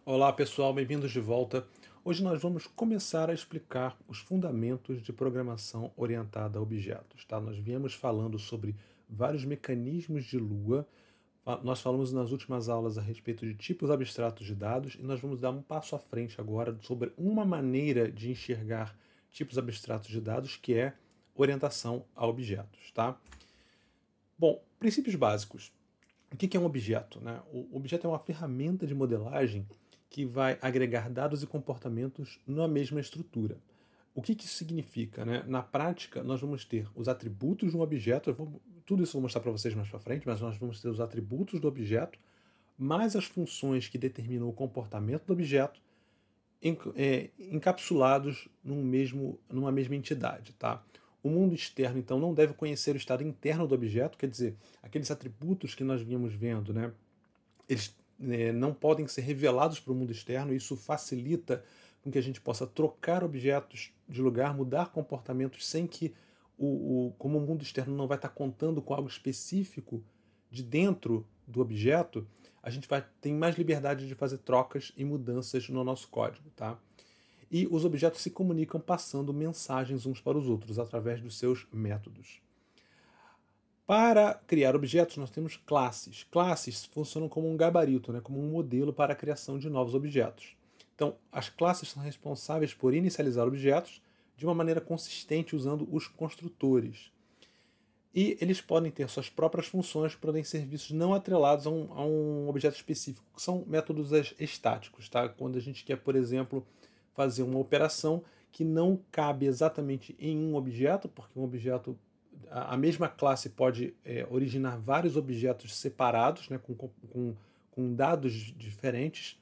Olá pessoal, bem-vindos de volta. Hoje nós vamos começar a explicar os fundamentos de programação orientada a objetos. Tá? Nós viemos falando sobre vários mecanismos de Lua. Nós falamos nas últimas aulas a respeito de tipos abstratos de dados e nós vamos dar um passo à frente agora sobre uma maneira de enxergar tipos abstratos de dados que é orientação a objetos. Tá? Bom, princípios básicos. O que é um objeto? Né? O objeto é uma ferramenta de modelagem que vai agregar dados e comportamentos na mesma estrutura. O que isso significa? Né? Na prática, nós vamos ter os atributos de um objeto, tudo isso eu vou mostrar para vocês mais para frente, mas nós vamos ter os atributos do objeto, mais as funções que determinam o comportamento do objeto, encapsulados numa mesma entidade. Tá? O mundo externo, então, não deve conhecer o estado interno do objeto, quer dizer, aqueles atributos que nós vínhamos vendo, né, eles não podem ser revelados para o mundo externo, e isso facilita com que a gente possa trocar objetos de lugar, mudar comportamentos sem que, como o mundo externo não vai estar contando com algo específico de dentro do objeto, a gente tem mais liberdade de fazer trocas e mudanças no nosso código. Tá? E os objetos se comunicam passando mensagens uns para os outros através dos seus métodos. Para criar objetos, nós temos classes. Classes funcionam como um gabarito, né, como um modelo para a criação de novos objetos. Então, as classes são responsáveis por inicializar objetos de uma maneira consistente usando os construtores. E eles podem ter suas próprias funções, podem ser vistos não atrelados a um objeto específico, que são métodos estáticos. Tá? Quando a gente quer, por exemplo, fazer uma operação que não cabe exatamente em um objeto, porque um objeto, a mesma classe pode originar vários objetos separados, né, com dados diferentes.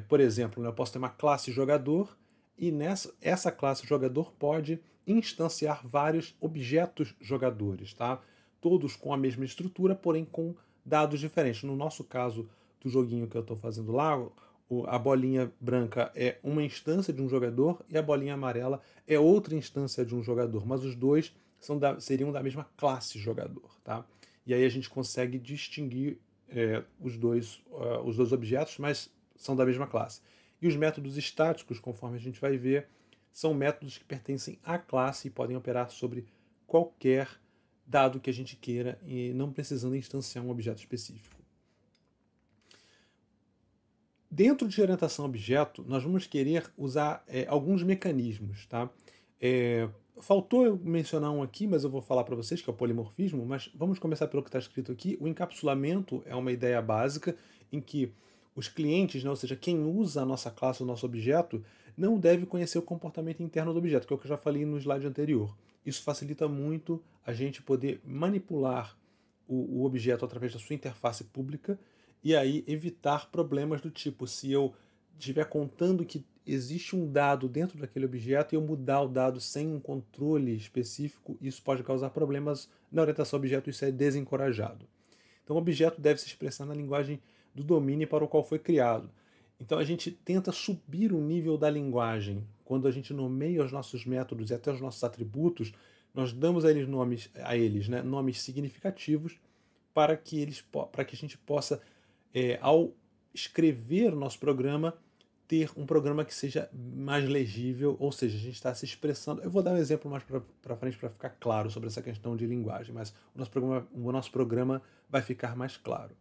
Por exemplo, né, eu posso ter uma classe jogador e essa classe jogador pode instanciar vários objetos jogadores, tá? Todos com a mesma estrutura, porém com dados diferentes. No nosso caso do joguinho que eu estou fazendo lá, a bolinha branca é uma instância de um jogador e a bolinha amarela é outra instância de um jogador, mas os dois seriam da mesma classe jogador. Tá? E aí a gente consegue distinguir os dois objetos, mas são da mesma classe. E os métodos estáticos, conforme a gente vai ver, são métodos que pertencem à classe e podem operar sobre qualquer dado que a gente queira e não precisando instanciar um objeto específico. Dentro de orientação a objeto, nós vamos querer usar alguns mecanismos. Tá? Faltou eu mencionar um aqui, mas eu vou falar para vocês, que é o polimorfismo, mas vamos começar pelo que está escrito aqui. O encapsulamento é uma ideia básica em que os clientes, né, ou seja, quem usa a nossa classe, o nosso objeto, não deve conhecer o comportamento interno do objeto, que é o que eu já falei no slide anterior. Isso facilita muito a gente poder manipular o objeto através da sua interface pública e aí evitar problemas do tipo, se eu estiver contando que existe um dado dentro daquele objeto e eu mudar o dado sem um controle específico, isso pode causar problemas na orientação a objeto, isso é desencorajado. Então o objeto deve se expressar na linguagem do domínio para o qual foi criado. Então a gente tenta subir o nível da linguagem. Quando a gente nomeia os nossos métodos e até os nossos atributos, nós damos a eles né, nomes significativos para que a gente possa, ao escrever o nosso programa, ter um programa que seja mais legível, ou seja, a gente está se expressando. Eu vou dar um exemplo mais para frente para ficar claro sobre essa questão de linguagem, mas o nosso programa vai ficar mais claro.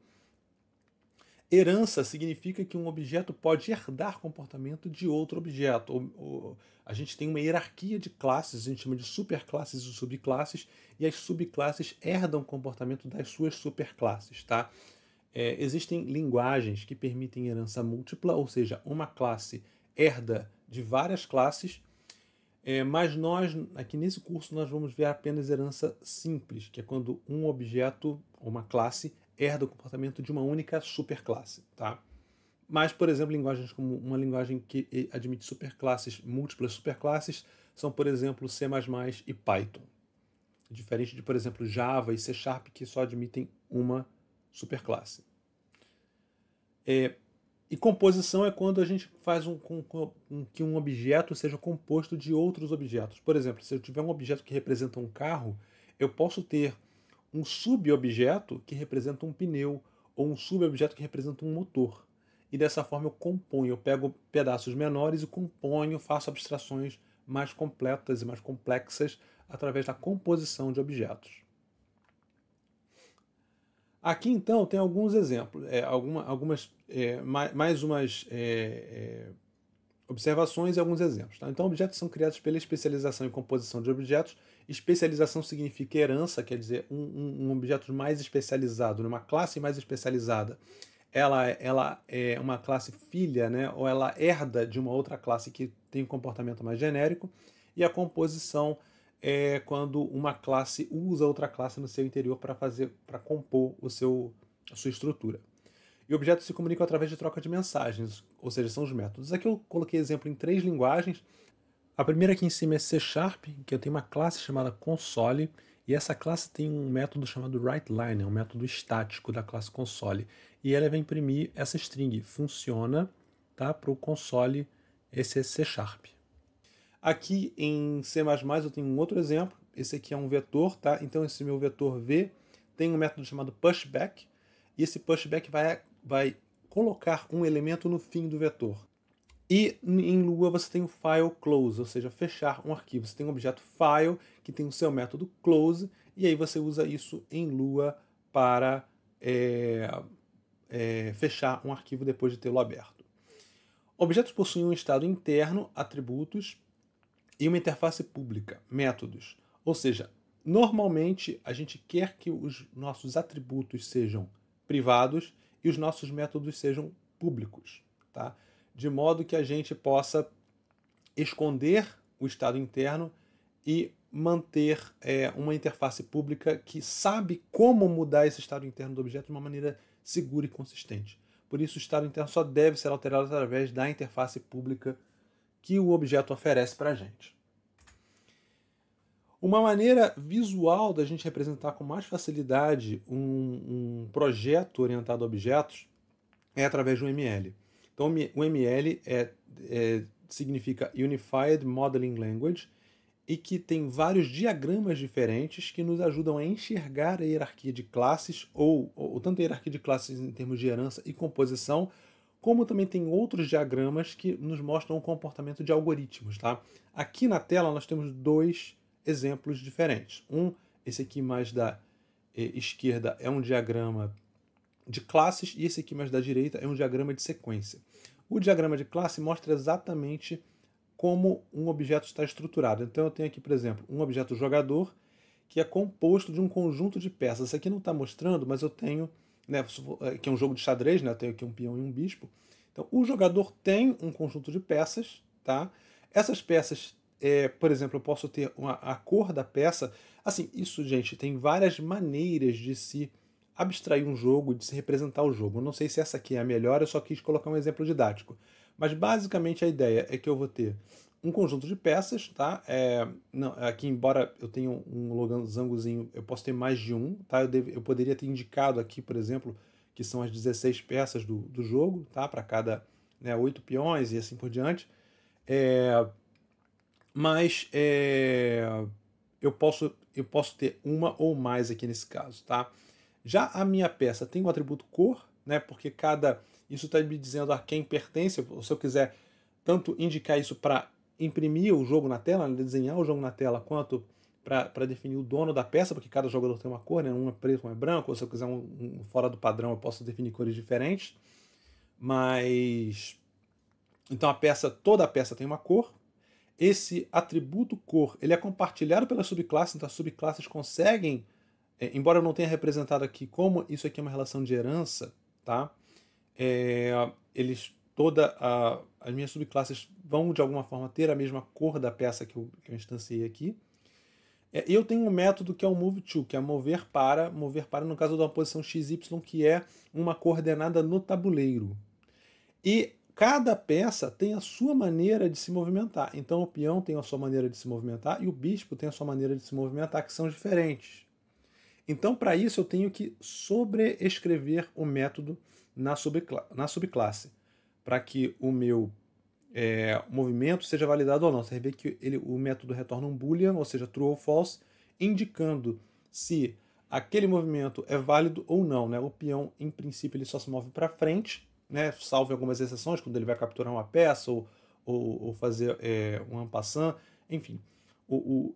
Herança significa que um objeto pode herdar comportamento de outro objeto. A gente tem uma hierarquia de classes, a gente chama de superclasses e subclasses, e as subclasses herdam o comportamento das suas superclasses. Tá? Existem linguagens que permitem herança múltipla, ou seja, uma classe herda de várias classes, mas nós, aqui nesse curso, nós vamos ver apenas herança simples, que é quando um objeto, uma classe, herda o comportamento de uma única superclasse. Tá? Mas, por exemplo, linguagens como uma linguagem que admite superclasses, múltiplas superclasses, são, por exemplo, C++ e Python. Diferente de, por exemplo, Java e C#, que só admitem uma superclasse. E composição é quando a gente faz que um objeto seja composto de outros objetos. Por exemplo, se eu tiver um objeto que representa um carro, eu posso ter um subobjeto que representa um pneu, ou um subobjeto que representa um motor. e dessa forma eu componho, eu pego pedaços menores e componho, faço abstrações mais completas e mais complexas através da composição de objetos. Aqui então tem alguns exemplos, algumas mais umas observações e alguns exemplos. Tá? Então, objetos são criados pela especialização e composição de objetos. Especialização significa herança, quer dizer, um objeto mais especializado, uma classe mais especializada. Ela é uma classe filha, né? Ou ela herda de uma outra classe que tem um comportamento mais genérico. E a composição é quando uma classe usa outra classe no seu interior para compor a sua estrutura. E objetos se comunicam através de troca de mensagens, ou seja, são os métodos. Aqui eu coloquei exemplo em 3 linguagens. A primeira aqui em cima é C#, que eu tenho uma classe chamada console, e essa classe tem um método chamado writeLine, um método estático da classe console. E ela vai imprimir essa string, funciona, tá, para o console, esse é C#. Aqui em C++ eu tenho um outro exemplo, esse aqui é um vetor, tá? Então esse meu vetor V tem um método chamado pushback, e esse pushback vai colocar um elemento no fim do vetor. E em Lua você tem o file close, ou seja, fechar um arquivo. Você tem um objeto file que tem o seu método close, e aí você usa isso em Lua para fechar um arquivo depois de tê-lo aberto. Objetos possuem um estado interno, atributos, e uma interface pública, métodos. Ou seja, normalmente a gente quer que os nossos atributos sejam privados e os nossos métodos sejam públicos, tá? De modo que a gente possa esconder o estado interno e manter uma interface pública que sabe como mudar esse estado interno do objeto de uma maneira segura e consistente. Por isso, o estado interno só deve ser alterado através da interface pública que o objeto oferece para a gente. Uma maneira visual da gente representar com mais facilidade um projeto orientado a objetos é através do ML. Então, o ML significa Unified Modeling Language e que tem vários diagramas diferentes que nos ajudam a enxergar a hierarquia de classes, ou tanto a hierarquia de classes em termos de herança e composição, como também tem outros diagramas que nos mostram o comportamento de algoritmos. Tá? Aqui na tela nós temos 2 exemplos diferentes. Esse aqui mais da esquerda é um diagrama de classes e esse aqui mais da direita é um diagrama de sequência. O diagrama de classe mostra exatamente como um objeto está estruturado. Então eu tenho aqui, por exemplo, um objeto jogador que é composto de um conjunto de peças. Isso aqui não está mostrando, mas eu tenho, né, que é um jogo de xadrez, né, eu tenho aqui um peão e um bispo. Então o jogador tem um conjunto de peças, tá? Essas peças, por exemplo, eu posso ter a cor da peça. Assim, isso, gente, tem várias maneiras de se abstrair um jogo, de se representar o jogo. Eu não sei se essa aqui é a melhor, eu só quis colocar um exemplo didático. Mas basicamente a ideia é que eu vou ter um conjunto de peças, tá? Aqui, embora eu tenha um losangozinho, eu posso ter mais de um, tá? Eu poderia ter indicado aqui, por exemplo, que são as 16 peças do jogo, tá? Para cada 8 peões e assim por diante. Mas eu posso ter uma ou mais aqui nesse caso, tá? Já a minha peça tem o atributo cor, né? Porque isso está me dizendo a quem pertence. Se eu quiser tanto indicar isso para imprimir o jogo na tela, desenhar o jogo na tela, quanto para definir o dono da peça, porque cada jogador tem uma cor, né? Um é preto, um é branco, ou se eu quiser um fora do padrão, eu posso definir cores diferentes. Mas então toda a peça tem uma cor. Esse atributo cor, ele é compartilhado pelas subclasses, então as subclasses conseguem, embora eu não tenha representado aqui como isso aqui é uma relação de herança, tá? As minhas subclasses vão de alguma forma ter a mesma cor da peça que eu instanciei aqui. E eu tenho um método que é o moveTo, que é mover para no caso de uma posição XY, que é uma coordenada no tabuleiro. E cada peça tem a sua maneira de se movimentar. Então o peão tem a sua maneira de se movimentar e o bispo tem a sua maneira de se movimentar, que são diferentes. Então, para isso, eu tenho que sobreescrever o método na subclasse, para que o meu movimento seja validado ou não. Você vê que o método retorna um boolean, ou seja, true ou false, indicando se aquele movimento é válido ou não. Né? O peão, em princípio, ele só se move para frente, né, salvo em algumas exceções, quando ele vai capturar uma peça ou fazer um en passant, enfim.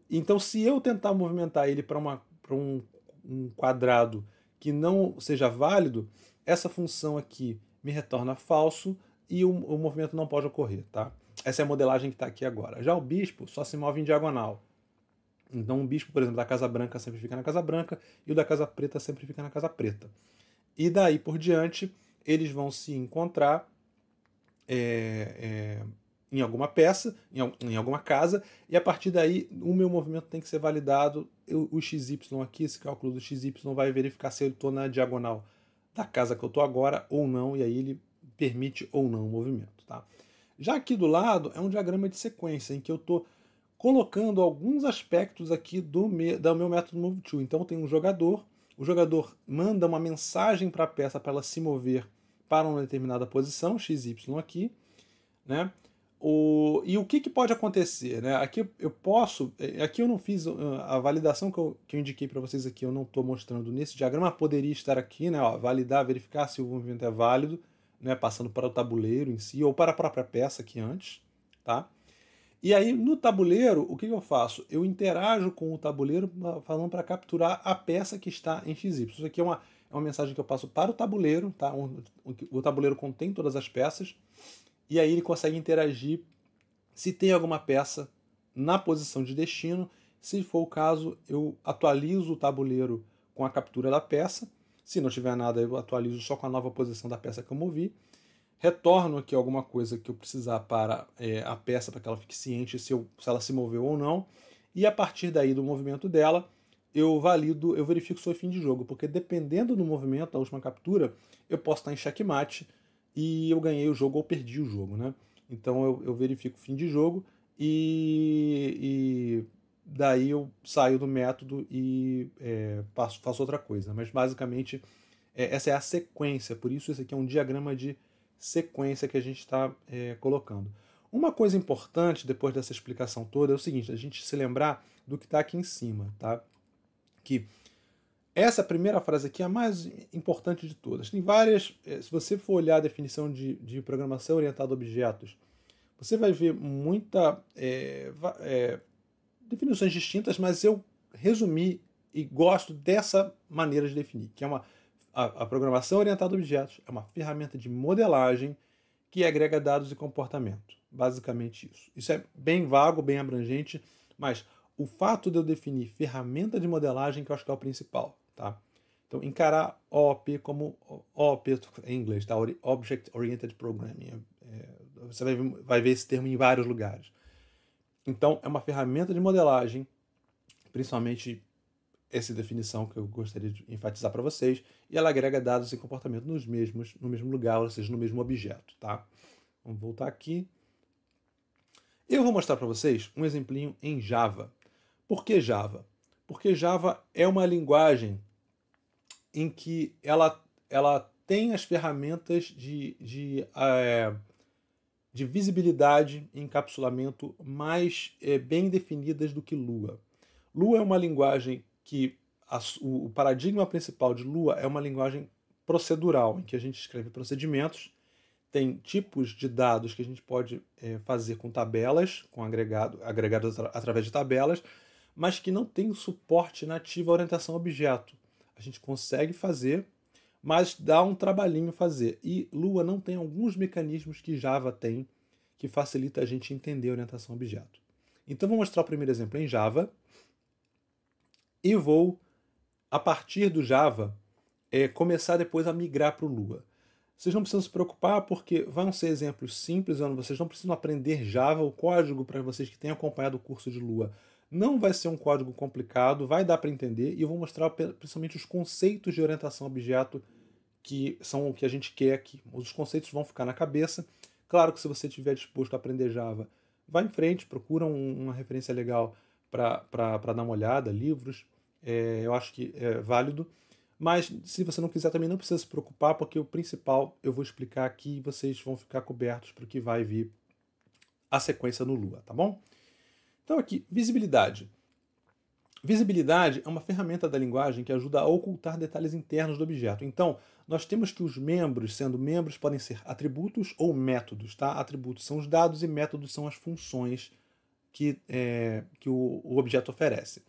Então, se eu tentar movimentar ele para um quadrado que não seja válido, essa função aqui me retorna falso e o movimento não pode ocorrer, tá? Essa é a modelagem que está aqui agora. Já o bispo só se move em diagonal. Então, o bispo, por exemplo, da Casa Branca sempre fica na Casa Branca e o da Casa Preta sempre fica na Casa Preta. E daí por diante, eles vão se encontrar em alguma peça, em alguma casa, e a partir daí o meu movimento tem que ser validado. O XY aqui, esse cálculo do XY vai verificar se eu estou na diagonal da casa que eu estou agora ou não, e aí ele permite ou não o movimento. Tá? Já aqui do lado é um diagrama de sequência, em que eu estou colocando alguns aspectos aqui do meu método Move To. Então tem um jogador, o jogador manda uma mensagem para a peça para ela se mover para uma determinada posição, XY aqui, né? E o que pode acontecer? Né? Aqui eu posso. Aqui eu não fiz a validação que eu indiquei para vocês aqui, eu não estou mostrando nesse diagrama, poderia estar aqui, né? Ó, validar, verificar se o movimento é válido, né? Passando para o tabuleiro em si, ou para a própria peça aqui antes. Tá? E aí, no tabuleiro, o que eu faço? Eu interajo com o tabuleiro falando para capturar a peça que está em XY. Isso aqui é uma mensagem que eu passo para o tabuleiro, tá? O tabuleiro contém todas as peças, e aí ele consegue interagir se tem alguma peça na posição de destino. Se for o caso, eu atualizo o tabuleiro com a captura da peça. Se não tiver nada, eu atualizo só com a nova posição da peça que eu movi. Retorno aqui alguma coisa que eu precisar para a peça, para que ela fique ciente se ela se moveu ou não. E a partir daí do movimento dela, eu verifico se foi fim de jogo. Porque dependendo do movimento, da última captura, eu posso estar em checkmate e eu ganhei o jogo ou perdi o jogo, né? Então eu verifico fim de jogo e daí eu saio do método e faço outra coisa. Mas basicamente essa é a sequência, por isso esse aqui é um diagrama de sequência que a gente está colocando. Uma coisa importante depois dessa explicação toda é o seguinte, a gente se lembrar do que está aqui em cima, tá? Que essa primeira frase aqui é a mais importante de todas. Tem várias, se você for olhar a definição de programação orientada a objetos, você vai ver muita definições distintas, mas eu resumi e gosto dessa maneira de definir, que é a programação orientada a objetos é uma ferramenta de modelagem que agrega dados e comportamento. Basicamente isso. Isso é bem vago, bem abrangente, mas o fato de eu definir ferramenta de modelagem que eu acho que é o principal. Tá? Então, encarar OOP como OOP em inglês, tá? Object Oriented Programming. Você vai ver esse termo em vários lugares. Então, é uma ferramenta de modelagem, principalmente essa definição que eu gostaria de enfatizar para vocês, e ela agrega dados e comportamento no mesmo lugar, ou seja, no mesmo objeto. Tá? Vamos voltar aqui. Eu vou mostrar para vocês um exemplinho em Java. Por que Java? Porque Java é uma linguagem em que ela tem as ferramentas de visibilidade e encapsulamento mais bem definidas do que Lua. Lua é uma linguagem que o paradigma principal de Lua é uma linguagem procedural, em que a gente escreve procedimentos, tem tipos de dados que a gente pode fazer com tabelas, com agregados através de tabelas, mas que não tem suporte nativo à orientação a objeto. A gente consegue fazer, mas dá um trabalhinho fazer. E Lua não tem alguns mecanismos que Java tem, que facilita a gente entender a orientação a objeto. Então vou mostrar o primeiro exemplo em Java, e vou, a partir do Java, começar depois a migrar para o Lua. Vocês não precisam se preocupar, porque vão ser exemplos simples, vocês não precisam aprender Java, o código, para vocês que têm acompanhado o curso de Lua. Não vai ser um código complicado, vai dar para entender, e eu vou mostrar principalmente os conceitos de orientação a objeto, que são o que a gente quer aqui. Os conceitos vão ficar na cabeça. Claro que se você estiver disposto a aprender Java, vá em frente, procura uma referência legal para dar uma olhada, livros, eu acho que é válido. Mas se você não quiser também não precisa se preocupar, porque o principal eu vou explicar aqui e vocês vão ficar cobertos para o que vai vir a sequência no Lua, tá bom? Então aqui, visibilidade. Visibilidade é uma ferramenta da linguagem que ajuda a ocultar detalhes internos do objeto. Então, nós temos que os membros, sendo membros, podem ser atributos ou métodos. Tá? Atributos são os dados e métodos são as funções que o objeto oferece.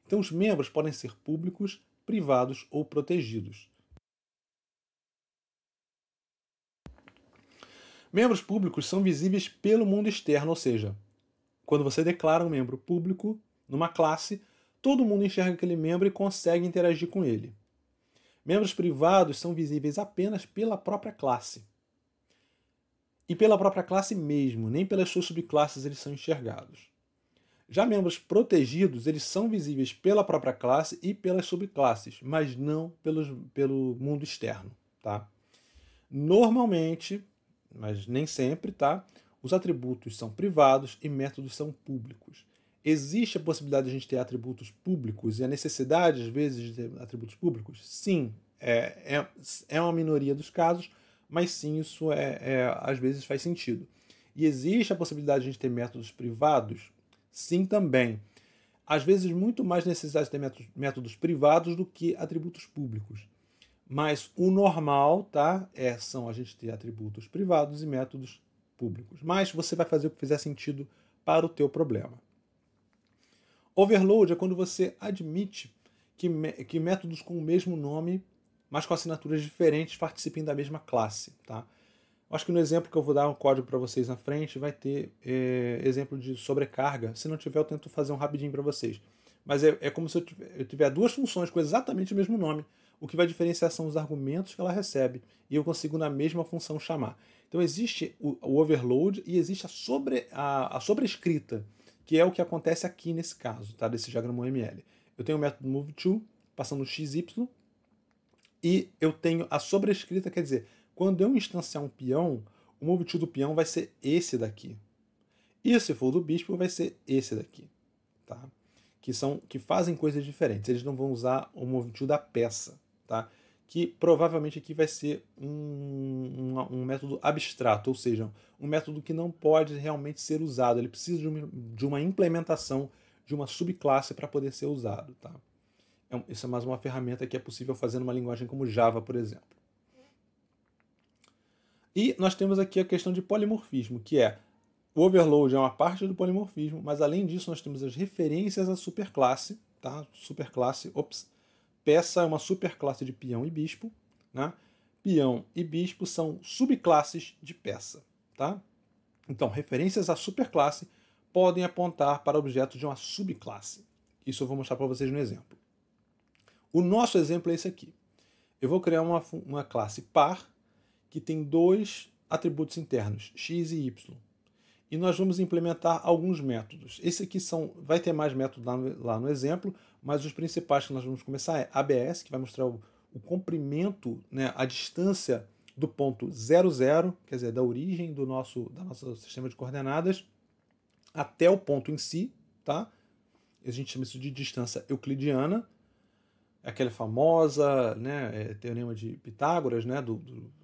Então, os membros podem ser públicos, privados ou protegidos. Membros públicos são visíveis pelo mundo externo, ou seja, quando você declara um membro público numa classe, todo mundo enxerga aquele membro e consegue interagir com ele. Membros privados são visíveis apenas pela própria classe. E pela própria classe mesmo, nem pelas suas subclasses eles são enxergados. Já membros protegidos, eles são visíveis pela própria classe e pelas subclasses, mas não pelo mundo externo. Tá? Normalmente, mas nem sempre, tá? Os atributos são privados e métodos são públicos. Existe a possibilidade de a gente ter atributos públicos e a necessidade, às vezes, de ter atributos públicos? Sim, é uma minoria dos casos, mas sim, isso às vezes faz sentido. E existe a possibilidade de a gente ter métodos privados? Sim, também. Às vezes, muito mais necessidade de ter métodos privados do que atributos públicos. Mas o normal, tá? São a gente ter atributos privados e métodos públicos. Mas você vai fazer o que fizer sentido para o teu problema. Overload é quando você admite que métodos com o mesmo nome, mas com assinaturas diferentes, participem da mesma classe. Tá? Acho que no exemplo que eu vou dar um código para vocês na frente, vai ter exemplo de sobrecarga. Se não tiver, eu tento fazer um rapidinho para vocês. Mas é como se eu tiver duas funções com exatamente o mesmo nome. O que vai diferenciar são os argumentos que ela recebe. E eu consigo na mesma função chamar. Então existe o overload e existe a sobrescrita, que é o que acontece aqui nesse caso, tá? Desse diagrama UML. Eu tenho o método moveTo, passando xy, e eu tenho a sobrescrita, quer dizer, quando eu instanciar um peão, o moveTo do peão vai ser esse daqui. E se for do bispo, vai ser esse daqui. Tá? Que fazem coisas diferentes. Eles não vão usar o moveTo da peça. Tá? Que provavelmente aqui vai ser um método abstrato, ou seja, um método que não pode realmente ser usado. Ele precisa de uma implementação de uma subclasse para poder ser usado. Tá? Isso é mais uma ferramenta que é possível fazer numa linguagem como Java, por exemplo. E nós temos aqui a questão de polimorfismo, que o overload é uma parte do polimorfismo, mas além disso nós temos as referências à superclasse, tá? Peça é uma superclasse de peão e bispo, né? Peão e bispo são subclasses de peça, tá? Então, referências à superclasse podem apontar para objetos de uma subclasse. Isso eu vou mostrar para vocês no exemplo. O nosso exemplo é esse aqui. Eu vou criar uma classe par que tem dois atributos internos, x e y. E nós vamos implementar alguns métodos. Esse aqui vai ter mais métodos lá no exemplo, mas os principais que nós vamos começar é ABS, que vai mostrar o comprimento, né, a distância do ponto 0, 0, quer dizer, da origem do nosso sistema de coordenadas, até o ponto em si, tá? A gente chama isso de distância euclidiana, aquela famosa, né, teorema de Pitágoras, né,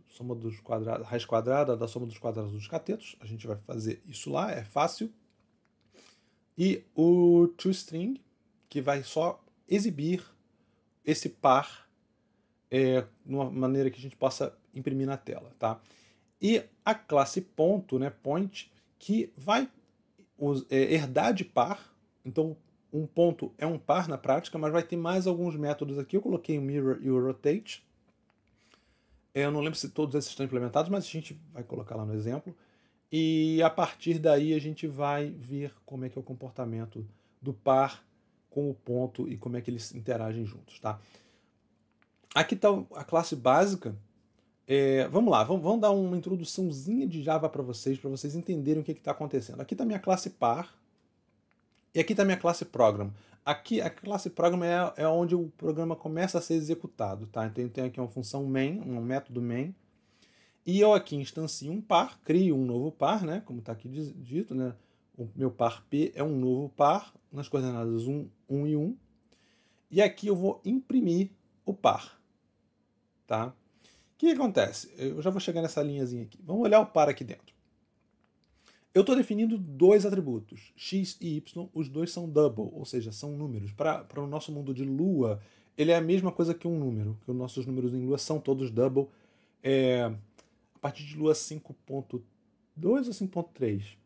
soma dos quadrados, raiz quadrada da soma dos quadrados dos catetos. A gente vai fazer isso lá, é fácil. E o toString, que vai só exibir esse par de uma maneira que a gente possa imprimir na tela. Tá? E a classe ponto, né, point, que vai herdar de par. Então, um ponto é um par na prática, mas vai ter mais alguns métodos aqui. Eu coloquei o mirror e o rotate. Eu não lembro se todos esses estão implementados, mas a gente vai colocar lá no exemplo. E a partir daí a gente vai ver como é que é o comportamento do par com o ponto e como é que eles interagem juntos. Tá? Aqui está a classe básica. Vamos lá, vamos dar uma introduçãozinha de Java para vocês entenderem o que está acontecendo. Aqui está a minha classe par e aqui está a minha classe program. Aqui a classe program é onde o programa começa a ser executado. Tá? Então eu tenho aqui uma função main, um método main, e eu aqui instancio um par, crio um novo par, né? Como está aqui dito, né? O meu par P é um novo par nas coordenadas 1, 1 e 1. E aqui eu vou imprimir o par. Tá? O que acontece? Eu já vou chegar nessa linhazinha aqui. Vamos olhar o par aqui dentro. Eu estou definindo dois atributos, x e y, os dois são double, ou seja, são números. Para o nosso mundo de Lua, ele é a mesma coisa que um número, que os nossos números em Lua são todos double. A partir de Lua 5.2 ou 5.3,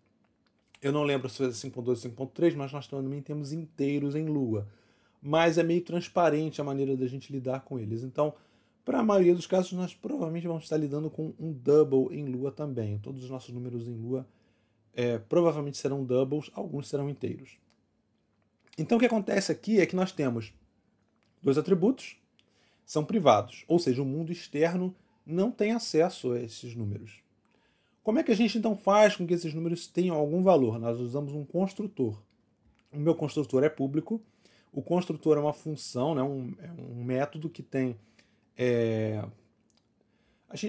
eu não lembro se é 5.2 ou 5.3, mas nós também temos inteiros em Lua. Mas é meio transparente a maneira da gente lidar com eles. Então, para a maioria dos casos, nós provavelmente vamos estar lidando com um double em Lua também. Todos os nossos números em Lua provavelmente serão doubles, alguns serão inteiros. Então o que acontece aqui é que nós temos dois atributos, são privados, ou seja, o mundo externo não tem acesso a esses números. Como é que a gente então faz com que esses números tenham algum valor? Nós usamos um construtor. O meu construtor é público, o construtor é uma função, né, é um método que tem...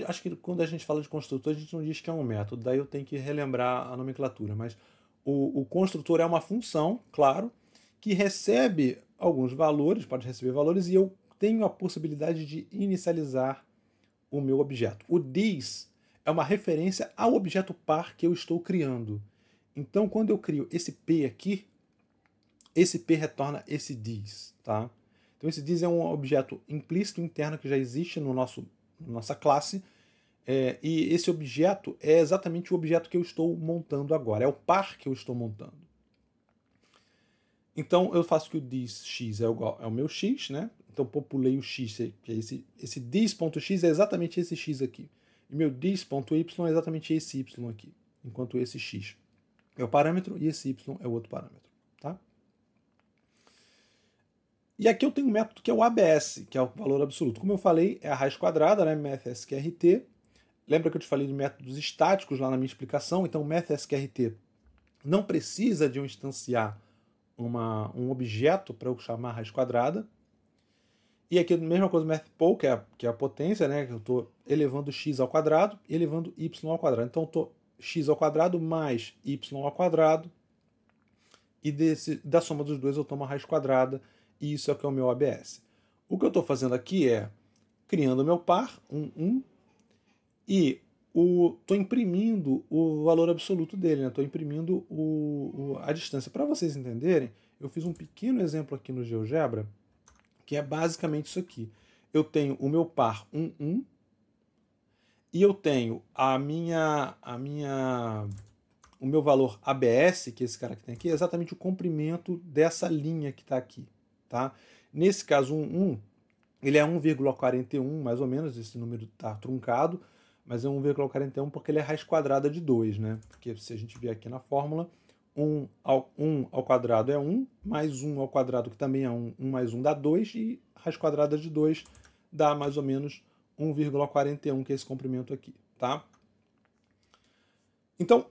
Acho que quando a gente fala de construtor, a gente não diz que é um método, daí eu tenho que relembrar a nomenclatura, mas o construtor é uma função, claro, que recebe alguns valores, pode receber valores, e eu tenho a possibilidade de inicializar o meu objeto. O this é uma referência ao objeto par que eu estou criando. Então, quando eu crio esse P aqui, esse P retorna esse this, tá? Então, esse this é um objeto implícito interno que já existe no nossa classe, e esse objeto é exatamente o objeto que eu estou montando agora, é o par que eu estou montando. Então eu faço que o this.x é o meu x, né? Então populei o x, que é esse this.x é exatamente esse x aqui. E meu this.y é exatamente esse y aqui, enquanto esse x é o parâmetro e esse y é o outro parâmetro, tá? E aqui eu tenho um método que é o ABS, que é o valor absoluto. Como eu falei, é a raiz quadrada, né? MathSQRT. Lembra que eu te falei de métodos estáticos lá na minha explicação? Então o MathSQRT não precisa de eu instanciar um objeto para eu chamar a raiz quadrada. E aqui a mesma coisa do MathPoll, que é a potência, né? Que eu estou elevando x ao quadrado e elevando y ao quadrado. Então eu estou x ao quadrado mais y ao quadrado, e da soma dos dois eu tomo a raiz quadrada, e isso é o que é o meu ABS. O que eu estou fazendo aqui é criando o meu par, 1, e estou imprimindo o valor absoluto dele, estou imprimindo a distância. Para vocês entenderem, eu fiz um pequeno exemplo aqui no GeoGebra, que é basicamente isso aqui. Eu tenho o meu par 1, e eu tenho o meu valor ABS, que é esse cara que tem aqui, é exatamente o comprimento dessa linha que está aqui. Tá? Nesse caso, 1, ele é 1,41, mais ou menos, esse número está truncado, mas é 1,41 porque ele é raiz quadrada de 2, né? Porque se a gente ver aqui na fórmula, 1 ao quadrado é 1, mais 1 ao quadrado, que também é 1, 1 mais 1 dá 2, e raiz quadrada de 2 dá mais ou menos 1,41, que é esse comprimento aqui, tá? Então,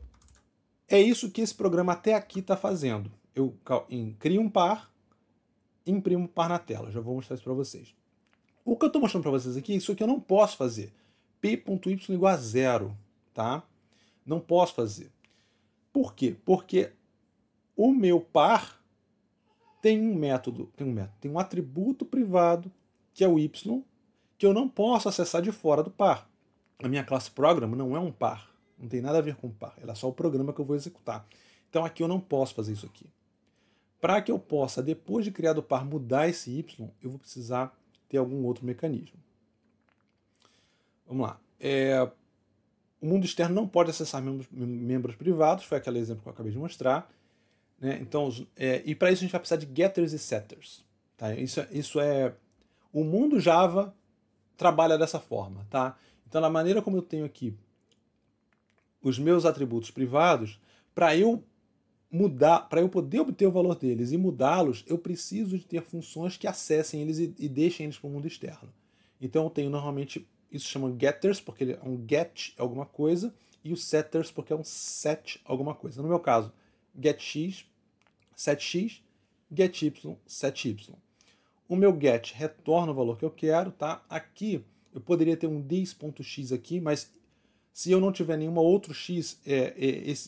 é isso que esse programa até aqui está fazendo. Eu crio um par, imprimo um par na tela. Já vou mostrar isso para vocês. O que eu estou mostrando para vocês aqui, isso aqui eu não posso fazer. P.y igual a 0, tá? Não posso fazer. Por quê? Porque o meu par tem um atributo privado, que é o y, que eu não posso acessar de fora do par. A minha classe program não é um par, não tem nada a ver com par, ela é só o programa que eu vou executar. Então aqui eu não posso fazer isso aqui. Para que eu possa, depois de criar o par, mudar esse y, eu vou precisar ter algum outro mecanismo. Vamos lá. O mundo externo não pode acessar membros privados, foi aquele exemplo que eu acabei de mostrar. Né? Então, e para isso a gente vai precisar de getters e setters. Tá? Isso é... O mundo Java trabalha dessa forma. Tá? Então, da maneira como eu tenho aqui os meus atributos privados, para eu poder obter o valor deles e mudá-los, eu preciso de ter funções que acessem eles e deixem eles para o mundo externo. Então eu tenho normalmente, isso chama getters, porque ele é um get alguma coisa, e o setters porque é um set alguma coisa. No meu caso, getx, setx, gety, sety. O meu get retorna o valor que eu quero, tá? Aqui eu poderia ter um this.x aqui, mas se eu não tiver nenhuma outro x,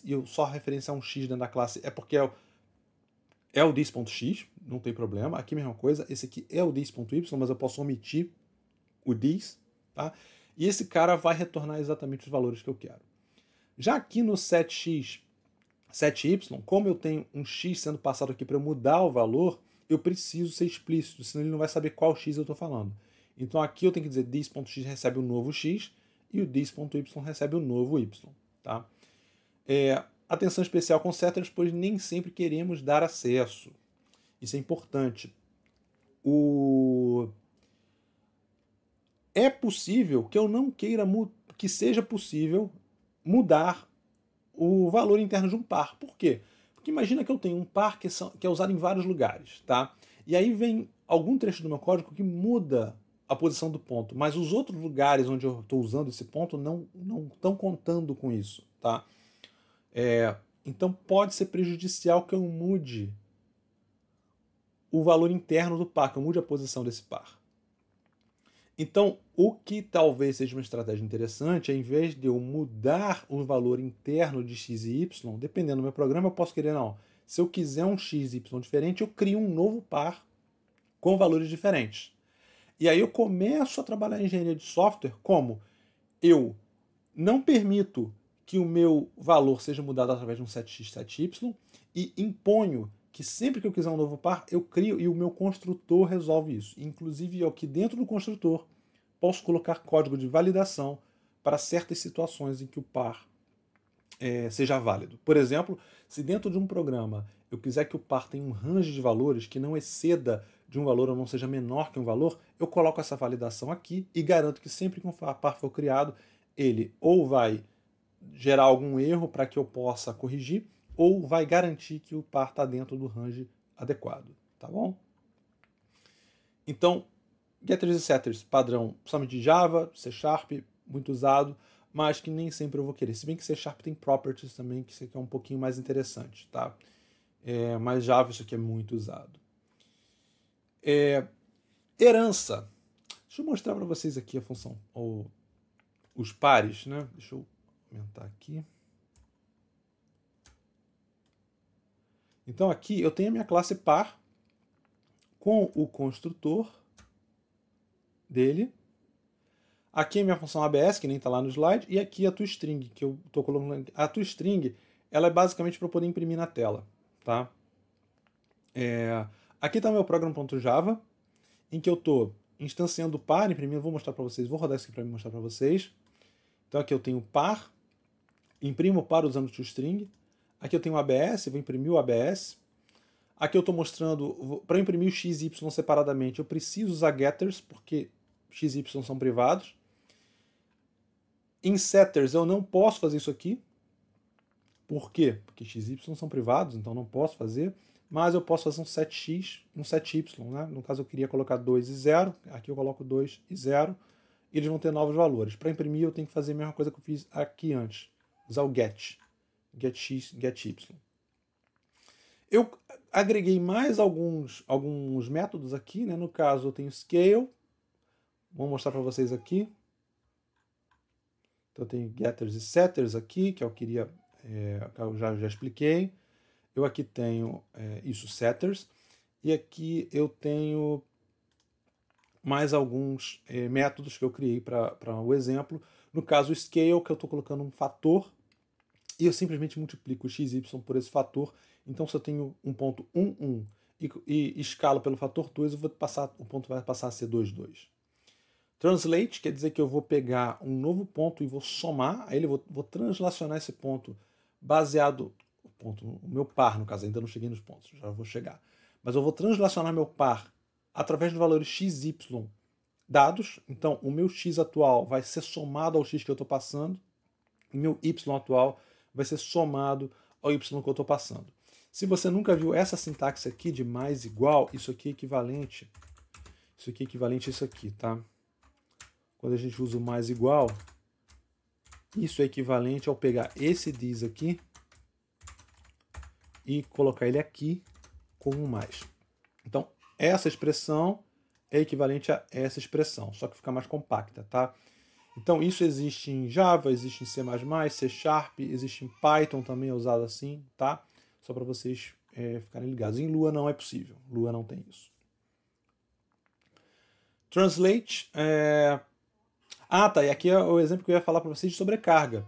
eu só referenciar um x dentro da classe, é porque é o this.x, não tem problema. Aqui a mesma coisa, esse aqui é o this.y, mas eu posso omitir o this, tá? E esse cara vai retornar exatamente os valores que eu quero. Já aqui no setx, 7y, como eu tenho um x sendo passado aqui para eu mudar o valor, eu preciso ser explícito, senão ele não vai saber qual x eu estou falando. Então aqui eu tenho que dizer this.x recebe o novo x e o this.y recebe o novo y. Tá? Atenção especial com setters, pois nem sempre queremos dar acesso. Isso é importante. É possível que eu não queira que seja possível mudar o valor interno de um par. Por quê? Porque imagina que eu tenho um par que é usado em vários lugares, tá? E aí vem algum trecho do meu código que muda a posição do ponto, mas os outros lugares onde eu estou usando esse ponto não estão contando com isso, tá? Então pode ser prejudicial que eu mude o valor interno do par, que eu mude a posição desse par. Então, o que talvez seja uma estratégia interessante é, em vez de eu mudar o valor interno de x e y, dependendo do meu programa, eu posso querer, não. Se eu quiser um x e y diferente, eu crio um novo par com valores diferentes. E aí eu começo a trabalhar em engenharia de software como eu não permito que o meu valor seja mudado através de um 7x, 7y e imponho que sempre que eu quiser um novo par, eu crio e o meu construtor resolve isso. Inclusive, eu aqui dentro do construtor posso colocar código de validação para certas situações em que o par seja válido. Por exemplo, se dentro de um programa eu quiser que o par tenha um range de valores que não exceda de um valor ou não seja menor que um valor, eu coloco essa validação aqui e garanto que sempre que um par for criado, ele ou vai gerar algum erro para que eu possa corrigir, ou vai garantir que o par está dentro do range adequado, tá bom? Então, getters e setters padrão, principalmente de Java, C#, muito usado, mas que nem sempre eu vou querer. Se bem que C# tem properties também, que isso aqui é um pouquinho mais interessante, tá? Mas Java isso aqui é muito usado. Herança. Deixa eu mostrar para vocês aqui a função, os pares, né? Deixa eu aumentar aqui. Então aqui eu tenho a minha classe par com o construtor dele. Aqui a minha função ABS, que nem está lá no slide, e aqui a toString, que eu estou colocando. A toString, ela é basicamente para eu poder imprimir na tela, tá? Aqui está o meu program.java, em que eu estou instanciando o par, imprimindo, vou mostrar para vocês, vou rodar isso aqui para mostrar para vocês. Então aqui eu tenho par, imprimo o par usando o toString. Aqui eu tenho o ABS, vou imprimir o ABS. Aqui eu estou mostrando, para imprimir o x e y separadamente, eu preciso usar getters, porque x e y são privados. Em setters eu não posso fazer isso aqui. Por quê? Porque x e y são privados, então não posso fazer. Mas eu posso fazer um 7x, um 7y, né? No caso eu queria colocar 2 e 0, aqui eu coloco 2 e 0, e eles vão ter novos valores. Para imprimir eu tenho que fazer a mesma coisa que eu fiz aqui antes, usar o get x, get y. Eu agreguei mais alguns métodos aqui, né? No caso eu tenho scale, vou mostrar para vocês aqui. Então eu tenho getters e setters aqui, que eu queria, eu já expliquei. Eu aqui tenho isso, setters, e aqui eu tenho mais alguns métodos que eu criei para o exemplo. No caso, o scale, que eu estou colocando um fator, e eu simplesmente multiplico o x e y por esse fator. Então, se eu tenho um ponto 1, 1 e escalo pelo fator 2, o ponto vai passar a ser 2, 2. Translate quer dizer que eu vou pegar um novo ponto e vou somar, aí vou translacionar esse ponto baseado... o meu par, no caso, ainda não cheguei nos pontos, já vou chegar. Mas eu vou translacionar meu par através dos valores x, y dados. Então, o meu x atual vai ser somado ao x que eu estou passando. O meu y atual vai ser somado ao y que eu estou passando. Se você nunca viu essa sintaxe aqui de mais igual, isso aqui é equivalente. Isso aqui é equivalente a isso aqui, tá? Quando a gente usa o mais igual, isso é equivalente ao pegar esse this aqui e colocar ele aqui como mais. Então, essa expressão é equivalente a essa expressão, só que fica mais compacta, tá? Então, isso existe em Java, existe em C++, C#, existe em Python também, é usado assim, tá? Só para vocês ficarem ligados. Em Lua não é possível, Lua não tem isso. Translate. Ah, tá, e aqui é o exemplo que eu ia falar para vocês de sobrecarga.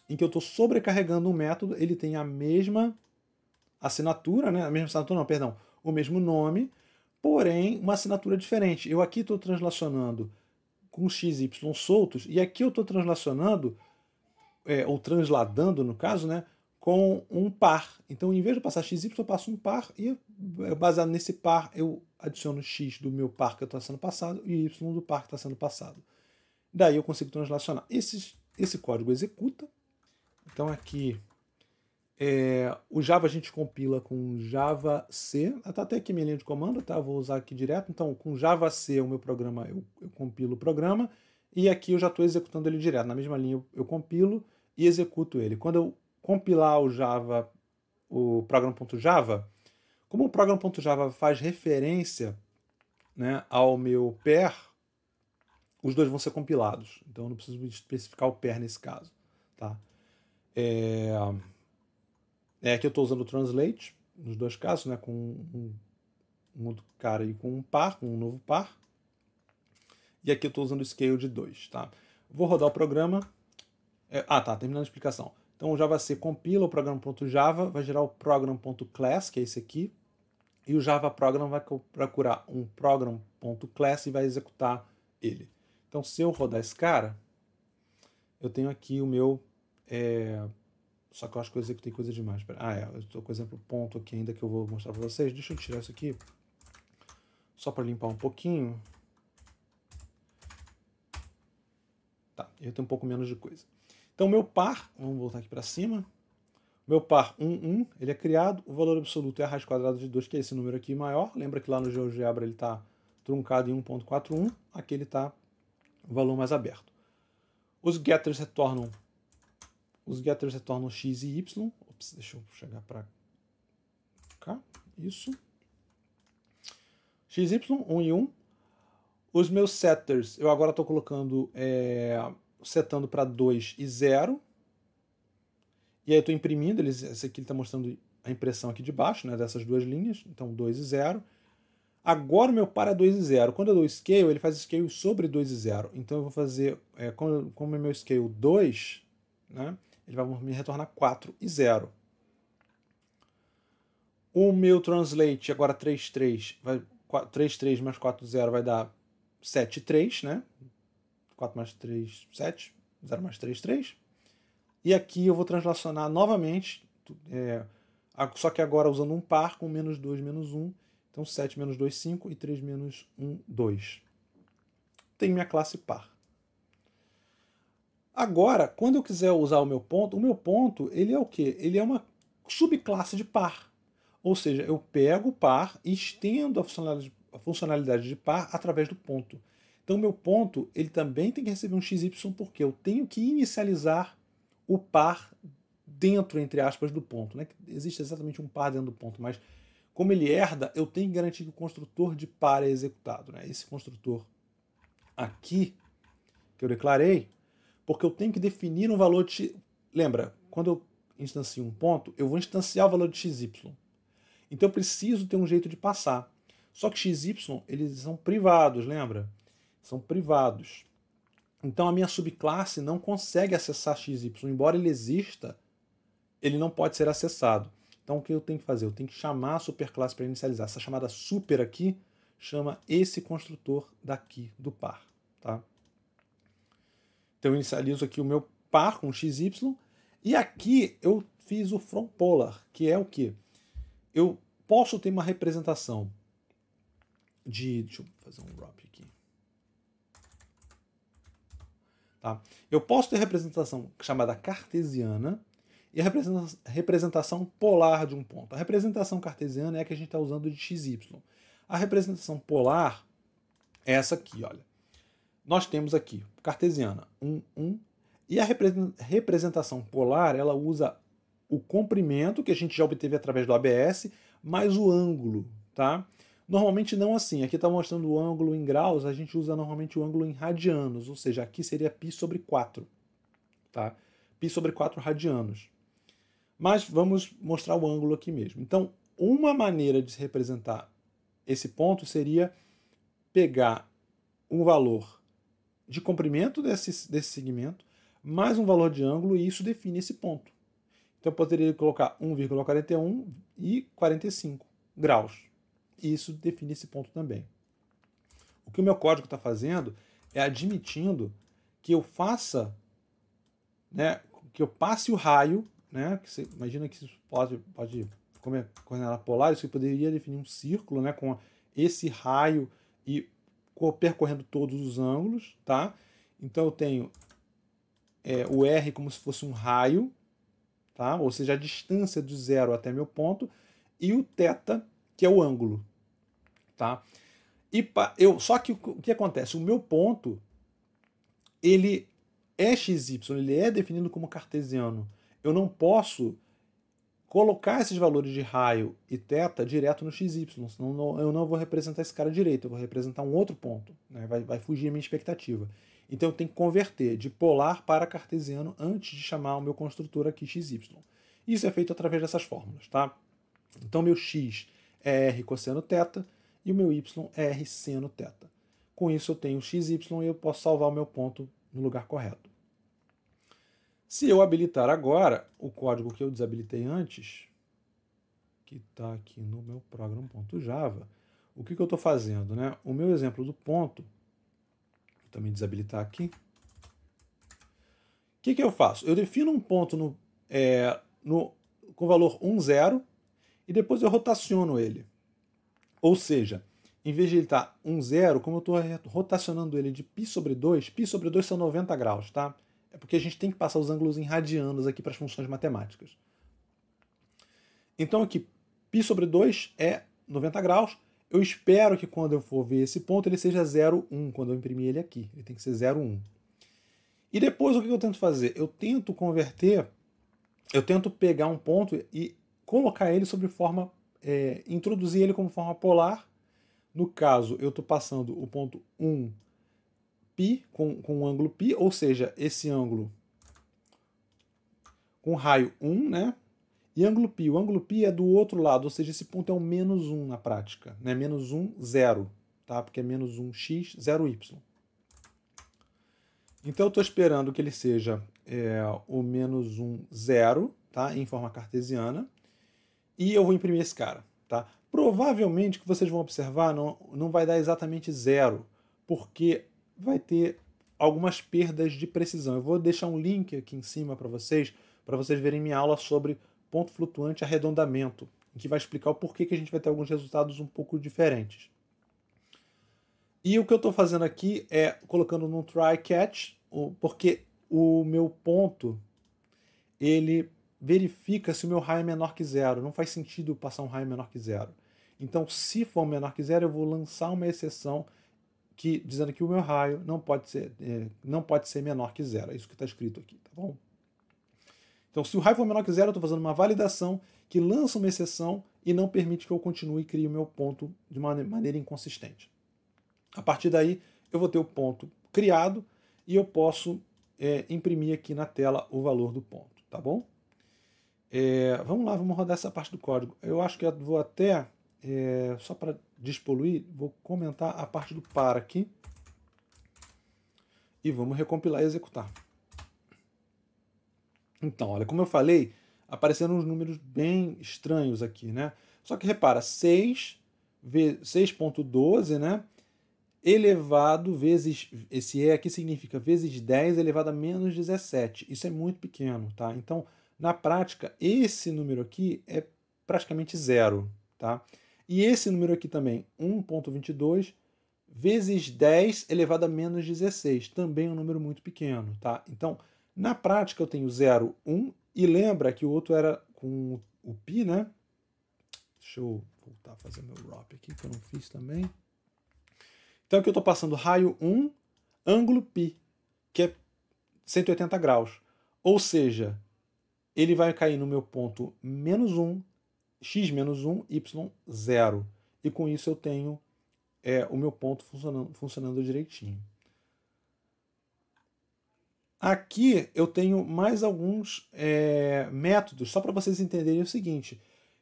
em que eu estou sobrecarregando um método, ele tem a mesma assinatura, né? A mesma assinatura, não, perdão, o mesmo nome, porém uma assinatura diferente. Eu aqui estou translacionando com x e y soltos, e aqui eu estou translacionando, ou transladando no caso, né, com um par. Então, em vez de passar x, y, eu passo um par, e baseado nesse par, eu adiciono x do meu par que está sendo passado e y do par que está sendo passado. Daí eu consigo translacionar. Esse código executa. Então aqui o Java a gente compila com Java C. Tá até aqui minha linha de comando, tá? Vou usar aqui direto. Então com Java C o meu programa, eu compilo o programa. E aqui eu já estou executando ele direto. Na mesma linha eu compilo e executo ele. Quando eu compilar o Java, o programa.java, como o programa.java faz referência, né, ao meu pair, os dois vão ser compilados. Então eu não preciso especificar o pair nesse caso. Tá? Aqui eu estou usando o translate, nos dois casos, né, com um cara e com um par, com um novo par. E aqui eu estou usando o scale de 2. Tá? Vou rodar o programa. Terminando a explicação. Então o Java C compila o programa.java, vai gerar o program.class, que é esse aqui, e o Java Program vai procurar um program.class e vai executar ele. Então se eu rodar esse cara, eu tenho aqui o meu... Só que eu acho que eu executei coisa demais. Eu estou com o exemplo ponto aqui ainda que eu vou mostrar para vocês. Deixa eu tirar isso aqui, só para limpar um pouquinho. Tá, eu tenho um pouco menos de coisa. Então meu par, vamos voltar aqui para cima. Meu par 1, 1, ele é criado, o valor absoluto é a raiz quadrada de 2, que é esse número aqui maior. Lembra que lá no GeoGebra ele está truncado em 1.41, aqui ele está o valor mais aberto. Os getters retornam x e y. Ops, deixa eu chegar para cá. Isso. x, y, 1 e 1. Os meus setters, eu agora estou colocando, setando para 2 e 0. E aí eu estou imprimindo, esse aqui está mostrando a impressão aqui de baixo, né, dessas duas linhas. Então 2 e 0. Agora o meu par é 2 e 0. Quando eu dou scale, ele faz scale sobre 2 e 0. Então eu vou fazer, como é meu scale 2, né, ele vai me retornar 4 e 0. O meu translate, agora 3, 3, 3 mais 4, 0 vai dar 7, 3, né? 4 mais 3, 7. 0 mais 3, 3. E aqui eu vou translacionar novamente, só que agora usando um par com menos 2, menos 1. Então 7 menos 2, 5 e 3 menos 1, 2. Tem minha classe par. Agora, quando eu quiser usar o meu ponto, ele é o quê? Ele é uma subclasse de par. Ou seja, eu pego o par e estendo a funcionalidade de par através do ponto. Então, o meu ponto, ele também tem que receber um xy, porque eu tenho que inicializar o par dentro, entre aspas, do ponto. Não é que existe exatamente um par dentro do ponto, mas como ele herda, eu tenho que garantir que o construtor de par é executado. Né? Esse construtor aqui, que eu declarei, porque eu tenho que definir um valor de... Lembra, quando eu instancio um ponto, eu vou instanciar o valor de xy. Então eu preciso ter um jeito de passar. Só que xy, eles são privados, lembra? São privados. Então a minha subclasse não consegue acessar xy. Embora ele exista, ele não pode ser acessado. Então o que eu tenho que fazer? Eu tenho que chamar a superclasse para inicializar. Essa chamada super aqui chama esse construtor daqui do par. Tá? Então eu inicializo aqui o meu par com xy. E aqui eu fiz o from polar, que é o quê? Eu posso ter uma representação de... Deixa eu fazer um wrap aqui. Tá? Eu posso ter representação chamada cartesiana e a representação polar de um ponto. A representação cartesiana é a que a gente está usando de xy. A representação polar é essa aqui, olha. Nós temos aqui cartesiana 1, 1, e a representação polar ela usa o comprimento que a gente já obteve através do ABS, mais o ângulo, tá? Normalmente não assim, aqui está mostrando o ângulo em graus, a gente usa normalmente o ângulo em radianos, ou seja, aqui seria π sobre 4, tá? Π sobre 4 radianos. Mas vamos mostrar o ângulo aqui mesmo. Então, uma maneira de se representar esse ponto seria pegar um valor de comprimento desse segmento, mais um valor de ângulo, e isso define esse ponto. Então eu poderia colocar 1,41 e 45 graus. E isso define esse ponto também. O que o meu código está fazendo é admitindo que eu faça, né, que eu passe o raio, né, que você imagina que isso pode como é coordenada polar, isso poderia definir um círculo, né, com esse raio e percorrendo todos os ângulos, tá? Então eu tenho o R como se fosse um raio, tá? Ou seja, a distância do zero até meu ponto, e o θ, que é o ângulo, tá? Só que o que acontece? O meu ponto, ele é XY, ele é definido como cartesiano. Eu não posso colocar esses valores de raio e θ direto no XY, senão eu não vou representar esse cara direito, eu vou representar um outro ponto, né? Vai fugir a minha expectativa. Então eu tenho que converter de polar para cartesiano antes de chamar o meu construtor aqui XY. Isso é feito através dessas fórmulas, tá? Então meu x é r cosseno θ e o meu y é r seno θ. Com isso eu tenho xy e eu posso salvar o meu ponto no lugar correto. Se eu habilitar agora o código que eu desabilitei antes, que está aqui no meu program.java, o que eu estou fazendo, né? O meu exemplo do ponto, vou também desabilitar aqui. O que eu faço? Eu defino um ponto com valor 1, 0, e depois eu rotaciono ele. Ou seja, em vez de ele estar 1, 0, como eu estou rotacionando ele de π sobre 2 são 90 graus, tá? É porque a gente tem que passar os ângulos em radianos aqui para as funções matemáticas. Então aqui, π sobre 2 é 90 graus. Eu espero que quando eu for ver esse ponto, ele seja 0, 1, quando eu imprimir ele aqui. Ele tem que ser 0, 1. E depois o que eu tento fazer? Eu tento pegar um ponto e colocar ele sobre forma, introduzir ele como forma polar. No caso, eu estou passando o ponto 1, π, com um ângulo π, ou seja, esse ângulo com raio 1, né? E ângulo π. O ângulo π é do outro lado, ou seja, esse ponto é um menos 1 na prática, né? Menos 1, 0, tá? Porque é menos 1x, 0y. Então eu estou esperando que ele seja o menos 1, 0, tá? Em forma cartesiana. E eu vou imprimir esse cara, tá? Provavelmente, o que vocês vão observar, não vai dar exatamente 0, porque vai ter algumas perdas de precisão. Eu vou deixar um link aqui em cima para vocês verem minha aula sobre ponto flutuante arredondamento, em que vai explicar o porquê que a gente vai ter alguns resultados um pouco diferentes. E o que eu estou fazendo aqui é colocando no try catch, porque o meu ponto, ele verifica se o meu raio é menor que 0. Não faz sentido passar um raio menor que 0. Então, se for menor que 0, eu vou lançar uma exceção dizendo que o meu raio não pode ser menor que 0. É isso que está escrito aqui, tá bom? Então, se o raio for menor que 0, eu estou fazendo uma validação que lança uma exceção e não permite que eu continue e crie o meu ponto de uma maneira inconsistente. A partir daí, eu vou ter o ponto criado e eu posso imprimir aqui na tela o valor do ponto, tá bom? Vamos lá, vamos rodar essa parte do código. Eu acho que eu vou até, só para despoluir, vou comentar a parte do para aqui. E vamos recompilar e executar. Então, olha, como eu falei, apareceram uns números bem estranhos aqui, né? Só que repara, 6.12, né? Elevado vezes, esse E aqui significa vezes 10 elevado a menos 17. Isso é muito pequeno, tá? Então, na prática, esse número aqui é praticamente zero, tá? E esse número aqui também, 1.22 vezes 10 elevado a menos 16, também é um número muito pequeno, tá? Então, na prática eu tenho 0, 1, e lembra que o outro era com o π, né? Deixa eu voltar a fazer meu ROP aqui, que eu não fiz também. Então aqui eu estou passando raio 1, ângulo π, que é 180 graus. Ou seja, ele vai cair no meu ponto menos 1, x menos 1, y 0. E com isso eu tenho o meu ponto funcionando direitinho. Aqui eu tenho mais alguns métodos, só para vocês entenderem o seguinte.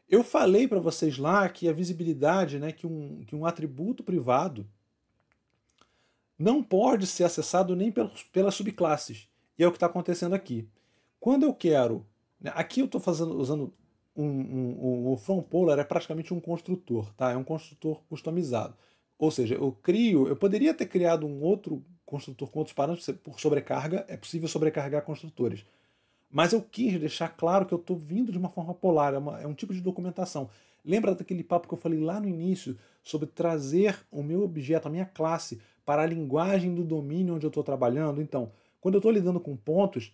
Eu falei para vocês lá que a visibilidade, né, que um atributo privado não pode ser acessado nem pelas subclasses. E é o que está acontecendo aqui. Quando eu quero... Né, aqui eu estou usando o FromPolar é praticamente um construtor, tá? É um construtor customizado. Ou seja, eu poderia ter criado um outro construtor com outros parâmetros por sobrecarga, é possível sobrecarregar construtores. Mas eu quis deixar claro que eu estou vindo de uma forma polar, é um tipo de documentação. Lembra daquele papo que eu falei lá no início sobre trazer o meu objeto, a minha classe, para a linguagem do domínio onde eu estou trabalhando? Então, quando eu estou lidando com pontos,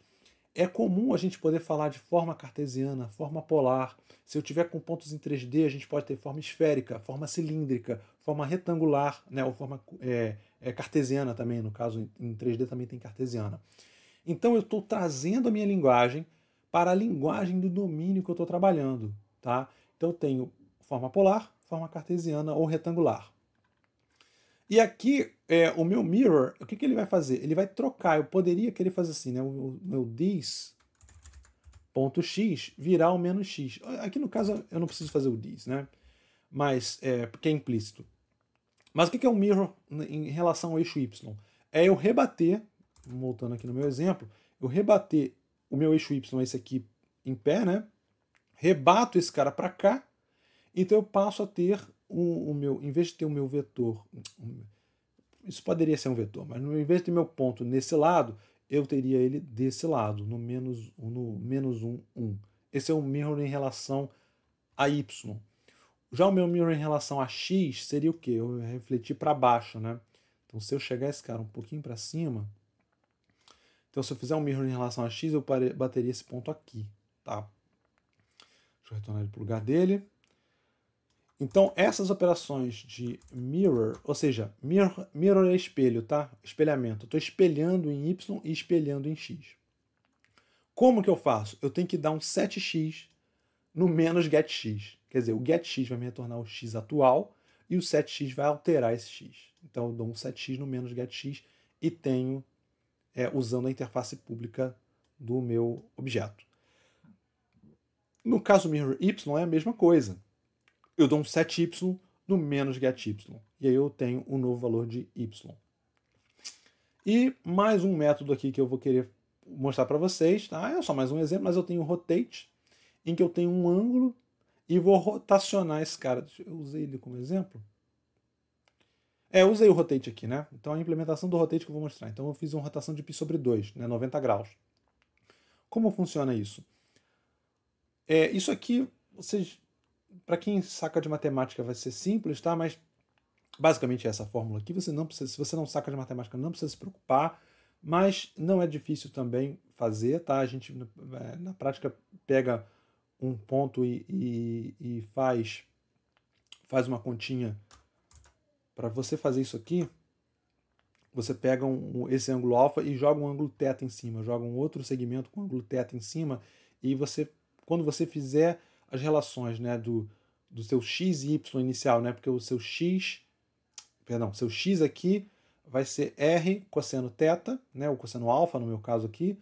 é comum a gente poder falar de forma cartesiana, forma polar. Se eu tiver com pontos em 3D, a gente pode ter forma esférica, forma cilíndrica, forma retangular, né, ou forma cartesiana também, no caso em 3D também tem cartesiana. Então eu estou trazendo a minha linguagem para a linguagem do domínio que eu estou trabalhando. Tá? Então eu tenho forma polar, forma cartesiana ou retangular. E aqui, o meu mirror, o que ele vai fazer? Ele vai trocar, eu poderia querer fazer assim, né? O meu this.x virar o menos x. Aqui no caso eu não preciso fazer o this, né? Mas, porque é implícito. Mas o que é o mirror em relação ao eixo y? É eu rebater, voltando aqui no meu exemplo, eu rebater o meu eixo y, esse aqui em pé, né? Rebato esse cara para cá, então eu passo a ter o meu, em vez de ter o meu vetor, isso poderia ser um vetor, mas em vez de ter meu ponto nesse lado, eu teria ele desse lado, no menos 1, 1. Esse é o mirror em relação a y. Já o meu mirror em relação a x seria o quê? Eu refletir para baixo, né? Então, se eu chegar esse cara um pouquinho para cima, então se eu fizer um mirror em relação a x, eu bateria esse ponto aqui, tá? Deixa eu retornar ele para o lugar dele. Então, essas operações de mirror, ou seja, mirror é espelho, tá? Espelhamento. Estou espelhando em y e espelhando em x. Como que eu faço? Eu tenho que dar um setx no menos getx. Quer dizer, o getx vai me retornar o x atual e o setx vai alterar esse x. Então, eu dou um setx no menos getx e tenho, usando a interface pública do meu objeto. No caso mirror y é a mesma coisa. Eu dou um set y no menos get y. E aí eu tenho um novo valor de y. E mais um método aqui que eu vou querer mostrar para vocês. Tá? É só mais um exemplo, mas eu tenho o rotate, em que eu tenho um ângulo e vou rotacionar esse cara. Eu usei ele como exemplo? Eu usei o rotate aqui, né? Então a implementação do rotate que eu vou mostrar. Então eu fiz uma rotação de π/2, né? 90 graus. Como funciona isso? Isso aqui, vocês... Para quem saca de matemática vai ser simples, tá? Mas basicamente essa fórmula aqui, você não precisa, se você não saca de matemática, não precisa se preocupar, mas não é difícil também fazer, tá? A gente na prática pega um ponto e faz uma continha. Para você fazer isso aqui, você pega esse ângulo alfa e joga um ângulo θ em cima, joga um outro segmento com ângulo θ em cima, e quando você fizer as relações, né, do seu x e y inicial, né, porque o seu x aqui vai ser r cosseno θ, né, o cosseno alfa no meu caso aqui,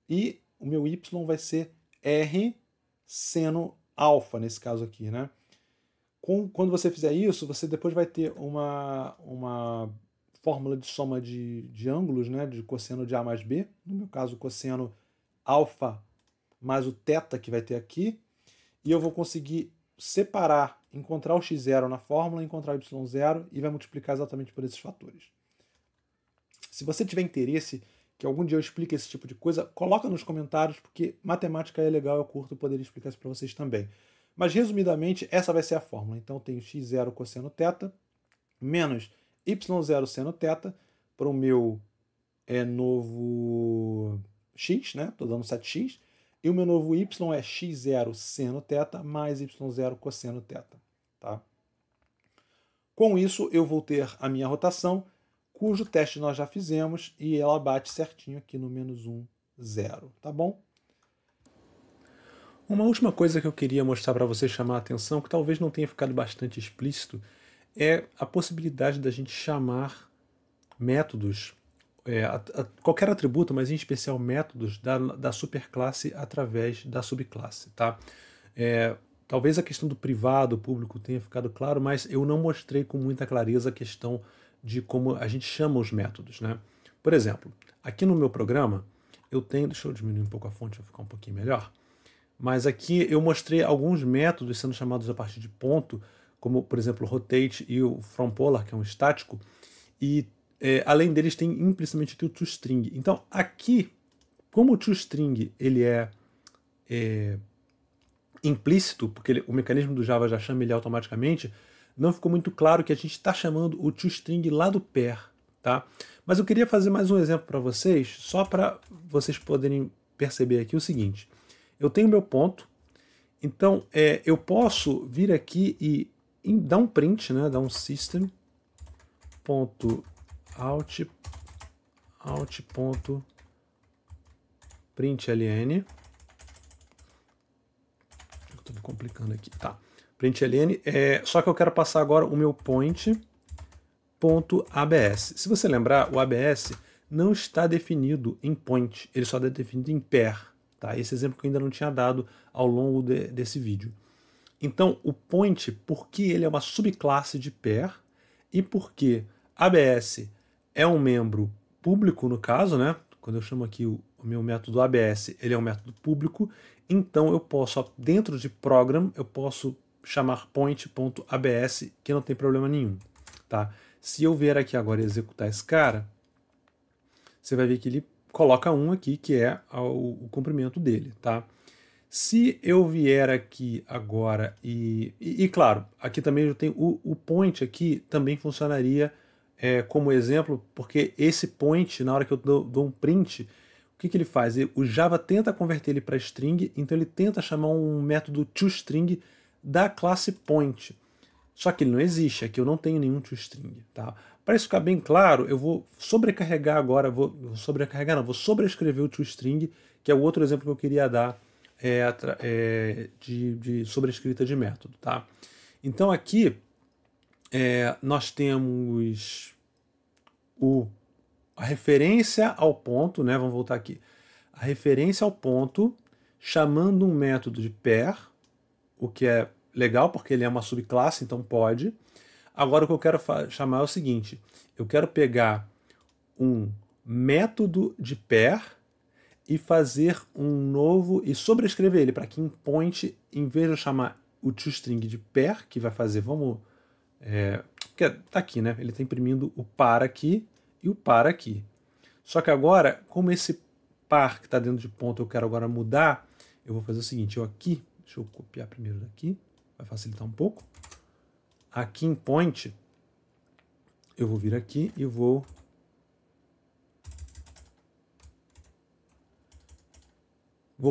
e o meu y vai ser r seno alfa nesse caso aqui, né. Quando você fizer isso, você depois vai ter uma fórmula de soma de ângulos, né, de cosseno de a mais b, no meu caso cosseno alfa mais o θ que vai ter aqui, e eu vou conseguir separar, encontrar o x0 na fórmula, encontrar o y0 e vai multiplicar exatamente por esses fatores. Se você tiver interesse que algum dia eu explique esse tipo de coisa, coloca nos comentários, porque matemática é legal, eu curto, eu poderia explicar isso para vocês também. Mas, resumidamente, essa vai ser a fórmula. Então, eu tenho x0 cosseno θ menos y0 seno θ para o meu novo x, né? Estou dando 7x. E o meu novo y é x0 seno θ mais y0 cosseno θ. Tá? Com isso, eu vou ter a minha rotação, cujo teste nós já fizemos, e ela bate certinho aqui no menos 1, 0. Tá bom? Uma última coisa que eu queria mostrar para vocês, chamar a atenção, que talvez não tenha ficado bastante explícito, é a possibilidade da gente chamar métodos, qualquer atributo, mas em especial métodos da superclasse através da subclasse. Tá? Talvez a questão do privado, público tenha ficado claro, mas eu não mostrei com muita clareza a questão de como a gente chama os métodos. Né? Por exemplo, aqui no meu programa, eu tenho, deixa eu diminuir um pouco a fonte para ficar um pouquinho melhor, mas aqui eu mostrei alguns métodos sendo chamados a partir de ponto, como, por exemplo, o rotate e o fromPolar, que é um estático, e além deles tem implicitamente aqui o toString. Então, aqui, como o toString ele é implícito, porque o mecanismo do Java já chama ele automaticamente, não ficou muito claro que a gente está chamando o toString lá do pair, tá? Mas eu queria fazer mais um exemplo para vocês, só para vocês poderem perceber aqui o seguinte. Eu tenho meu ponto, então eu posso vir aqui e dar um print, né? Dar um system.out.println. Estou me complicando aqui, tá? Println, só que eu quero passar agora o meu point.abs. Se você lembrar, o ABS não está definido em point, ele só está definido em pair. Tá? Esse exemplo que eu ainda não tinha dado ao longo desse vídeo. Então, o point, porque ele é uma subclasse de pair e porque ABS é um membro público, no caso, né? Quando eu chamo aqui o meu método ABS, ele é um método público, então eu posso, dentro de program, eu posso chamar point.abs, que não tem problema nenhum. Tá? Se eu vier aqui agora e executar esse cara, você vai ver que ele coloca um aqui, que é o comprimento dele. Tá? Se eu vier aqui agora e claro, aqui também eu tenho o point aqui, também funcionaria como exemplo, porque esse point, na hora que eu dou um print, o que ele faz? O Java tenta converter ele para string, então ele tenta chamar um método toString da classe point. Só que ele não existe, aqui eu não tenho nenhum toString. Tá? Para isso ficar bem claro, eu vou sobrecarregar agora, vou sobrescrever o toString, que é o outro exemplo que eu queria dar de sobrescrita de método. Tá? Então aqui nós temos a referência ao ponto, né? Vamos voltar aqui. A referência ao ponto chamando um método de pair, o que é legal porque ele é uma subclasse, então pode. Agora o que eu quero chamar é o seguinte, eu quero pegar um método de pair e fazer um novo, e sobrescrever ele para que em point, em vez de eu chamar o toString de pair, que vai fazer, porque tá aqui, né? Ele está imprimindo o par aqui e o par aqui. Só que agora, como esse par que está dentro de ponto eu quero agora mudar, eu vou fazer o seguinte, deixa eu copiar primeiro daqui, vai facilitar um pouco. Aqui em point, eu vou vir aqui e vou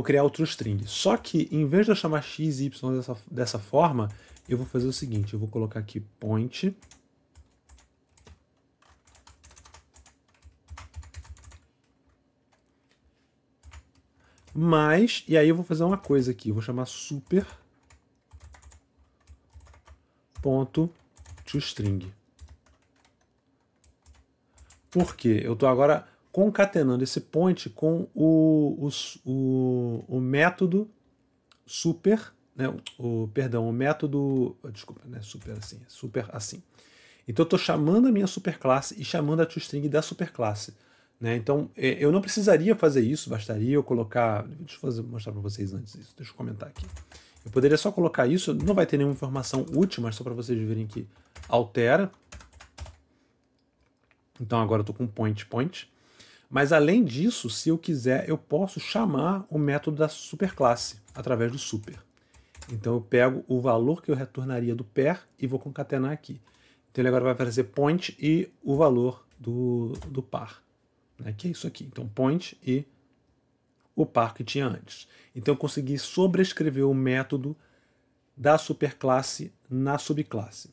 criar outro string. Só que, em vez de eu chamar x e y dessa forma, eu vou fazer o seguinte, eu vou colocar aqui point mais, e aí eu vou fazer uma coisa aqui, eu vou chamar super.toString. Por quê? Eu estou agora concatenando esse point com o método super, né, o método, desculpa, né, super assim. Então eu estou chamando a minha superclasse e chamando a toString da superclasse. Né? Então eu não precisaria fazer isso, bastaria eu colocar, deixa eu mostrar para vocês antes isso, deixa eu comentar aqui. Eu poderia só colocar isso, não vai ter nenhuma informação útil, mas só para vocês verem que altera. Então agora eu estou com point. Mas além disso, se eu quiser, eu posso chamar o método da superclasse através do super. Então eu pego o valor que eu retornaria do pair e vou concatenar aqui. Então ele agora vai fazer point e o valor do par, né, que é isso aqui. Então point e o par que tinha antes. Então eu consegui sobrescrever o método da superclasse na subclasse.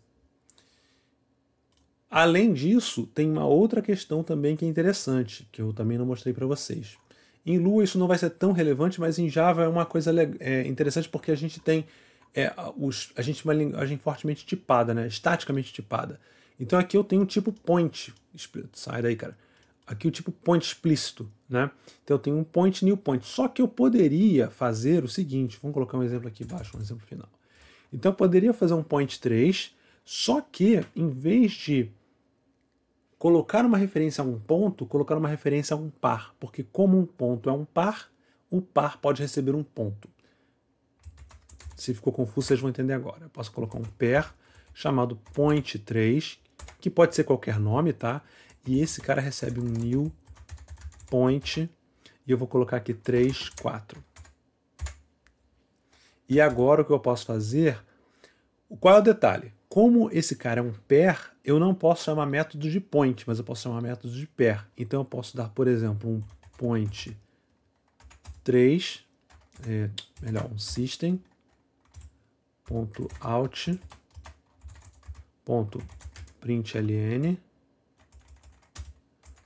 Além disso, tem uma outra questão também que é interessante, que eu também não mostrei para vocês. Em Lua isso não vai ser tão relevante, mas em Java é uma coisa interessante porque a gente tem a gente tem uma linguagem fortemente tipada, né? Estaticamente tipada. Então aqui eu tenho o tipo point, sai daí, cara. Aqui o tipo point explícito, né? Então eu tenho um point new point. Só que eu poderia fazer o seguinte, vamos colocar um exemplo aqui embaixo, um exemplo final. Então eu poderia fazer um point 3, só que em vez de colocar uma referência a um ponto, colocar uma referência a um par, porque como um ponto é um par, o par pode receber um ponto. Se ficou confuso, vocês vão entender agora. Eu posso colocar um pair chamado point3, que pode ser qualquer nome, tá? E esse cara recebe um new point, e eu vou colocar aqui 3, 4. E agora o que eu posso fazer, qual é o detalhe? Como esse cara é um pair, eu não posso chamar método de point, mas eu posso chamar método de pair. Então eu posso dar, por exemplo, um point 3, um system.out.println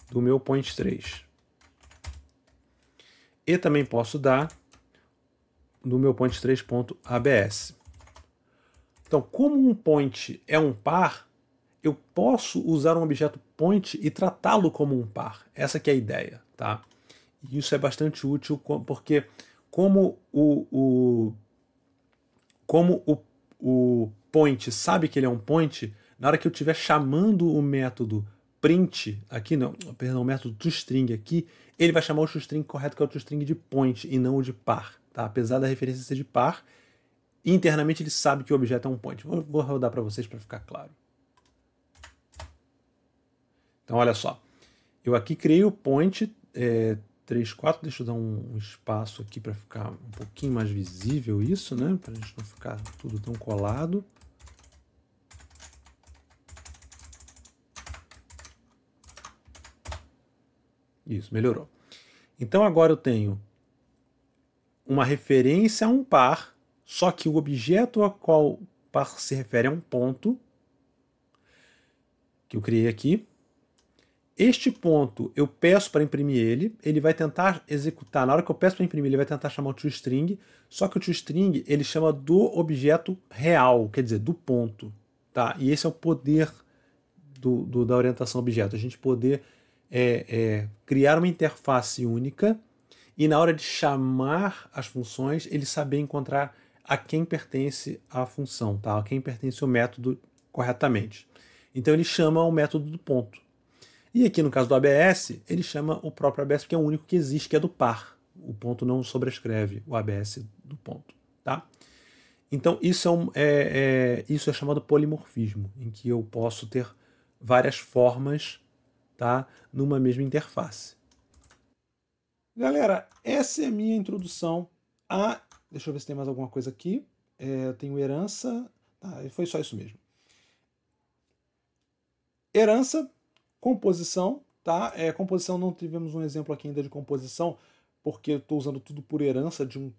do meu point 3. E também posso dar do meu point 3.abs. Então, como um point é um par, eu posso usar um objeto point e tratá-lo como um par. Essa que é a ideia, tá? E isso é bastante útil porque como o point sabe que ele é um point, na hora que eu estiver chamando o método print aqui, não, perdão, o método toString aqui, ele vai chamar o toString correto, que é o toString de point e não o de par, tá? Apesar da referência ser de par, internamente ele sabe que o objeto é um point. Vou rodar para vocês para ficar claro. Então, olha só. Eu aqui criei o point 3, 4. Deixa eu dar um espaço aqui para ficar um pouquinho mais visível isso, né? Para a gente não ficar tudo tão colado. Isso, melhorou. Então, agora eu tenho uma referência a um par, só que o objeto a qual par se refere é um ponto que eu criei aqui. Este ponto eu peço para imprimir ele vai tentar executar, na hora que eu peço para imprimir, ele vai tentar chamar o toString, só que o toString ele chama do objeto real, quer dizer, do ponto. Tá? E esse é o poder da orientação objeto, a gente poder criar uma interface única e na hora de chamar as funções, ele saber encontrar a quem pertence a função, tá? A quem pertence o método corretamente. Então ele chama o método do ponto. E aqui no caso do ABS, ele chama o próprio ABS, porque é o único que existe, que é do par. O ponto não sobrescreve o ABS do ponto. Tá? Então isso isso é chamado polimorfismo, em que eu posso ter várias formas, tá, numa mesma interface. Galera, essa é a minha introdução a... Deixa eu ver se tem mais alguma coisa aqui. Eu tenho herança... foi só isso mesmo. Herança, composição, tá? Composição não tivemos um exemplo aqui ainda de composição, porque eu estou usando tudo por herança de um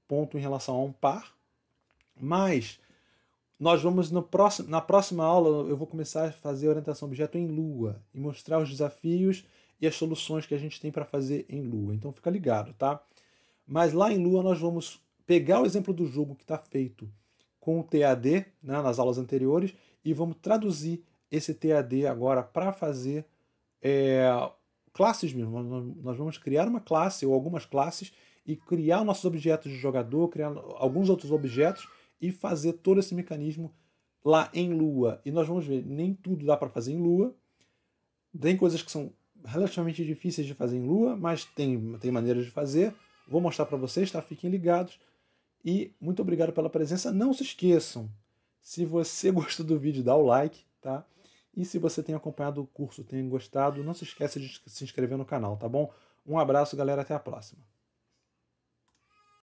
ponto em relação a um par. Mas nós vamos, na próxima aula, eu vou começar a fazer orientação objeto em Lua e mostrar os desafios e as soluções que a gente tem para fazer em Lua. Então fica ligado, tá? Mas lá em Lua nós vamos pegar o exemplo do jogo que está feito com o TAD, né, nas aulas anteriores, e vamos traduzir esse TAD agora para fazer classes mesmo. Nós vamos criar uma classe ou algumas classes e criar nossos objetos de jogador, criar alguns outros objetos e fazer todo esse mecanismo lá em Lua. E nós vamos ver, nem tudo dá para fazer em Lua. Tem coisas que são relativamente difíceis de fazer em Lua, mas tem maneiras de fazer. Vou mostrar para vocês, tá? Fiquem ligados. E muito obrigado pela presença. Não se esqueçam, se você gostou do vídeo, dá o like, tá? E se você tem acompanhado o curso, tem gostado, não se esqueça de se inscrever no canal, tá bom? Um abraço, galera, até a próxima.